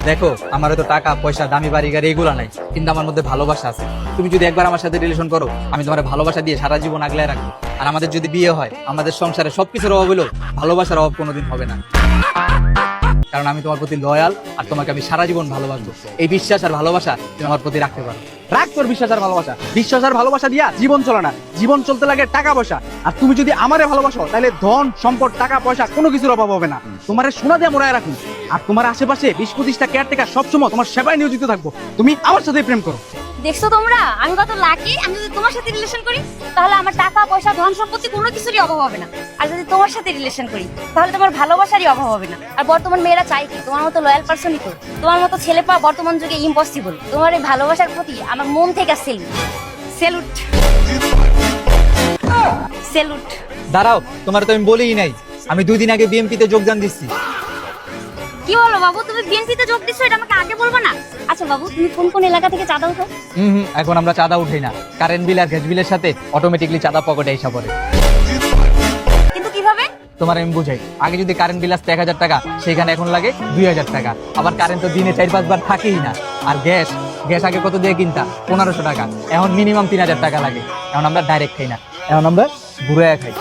দেখো, আমার তো টাকা পয়সা দামি বাড়ি গাড়ি এগুলো নাই, কিন্তু আমার মধ্যে ভালোবাসা আছে। তুমি যদি একবার আমার সাথে রিলেশন করো, আমি তোমার ভালোবাসা দিয়ে সারা জীবন আগলায় রাখবো। আর আমাদের যদি বিয়ে হয়, আমাদের সংসারে সবকিছুর অভাব হলেও ভালোবাসার অভাব কোনোদিন হবে না, কারণ আমি তোমার প্রতি লয়াল আর তোমাকে আমি সারা জীবন ভালোবাসবো। এই বিশ্বাস আর ভালোবাসা তুমি আমার প্রতি রাখতে পারো। রাখ তোর বিশ্বাস আর ভালোবাসা। বিশ্বাস আর ভালোবাসা দিয়া জীবন চলে না, জীবন চলতে লাগে টাকা পয়সা। আর তুমি যদি আমারে ভালোবাসো, তাহলে ধন সম্পদ টাকা পয়সা কোনো কিছুর অভাব হবে না। তোমারে সোনা দিয়ে মোড়ায় রাখুন, আর তোমার আশেপাশে 20-25টা কেয়ারটেকার সবসময় তোমার সেবায় নিয়োজিত থাকবো। তুমি আমার সাথে প্রেম করো। দেখছো তোমরা আমি কত লাকি। আমি যদি তোমার সাথে রিলেশন করি তাহলে আমার টাকা পয়সা ধন সম্পত্তি কোনো কিছুরই অভাব হবে না, আর যদি তোমার সাথে রিলেশন করি তাহলে তোমার ভালোবাসারই অভাব হবে না। আর বর্তমান মেয়েরা চাই কি? তোমার মতো লয়াল পার্সনই তো। তোমার মতো ছেলে পাওয়া বর্তমান যুগে ইম্পসিবল। তোমার এই ভালোবাসার প্রতি আমার মন থেকে সেলুট সেলুট সেলুট। দাঁড়াও, তোমার তো আমি বলিই নাই, আমি 2 দিন আগে বিএমপিতে যোগদান দিচ্ছি। কি বলো বাবু, তুমি বিএনপিতে যোগ দিচ্ছ? এটা আমাকে আগে বলবো না? আচ্ছা বাবু, তুমি কোন কোন এলাকা থেকে চাঁদা উঠো? এখন আমরা চাঁদা উঠাই না, কারেন্ট বিল আর গ্যাস বিলের সাথে অটোমেটিকলি চাঁদা পকেটে এসে পড়ে। কিন্তু কিভাবে? তোমার আমি বুঝাই। আগে যদি কারেন্ট বিল আসতে 1000 টাকা, সেখানে এখন লাগে 2000 টাকা। আবার কারেন্ট তো দিনে 4-5 বার থাকেই না। আর গ্যাস গ্যাস আগে কত দিয়ে কিনতা? 1500 টাকা, এখন মিনিমাম 3000 টাকা লাগে। এখন আমরা ডাইরেক্ট খাই না, এখন আমরা ঘুরে খাই।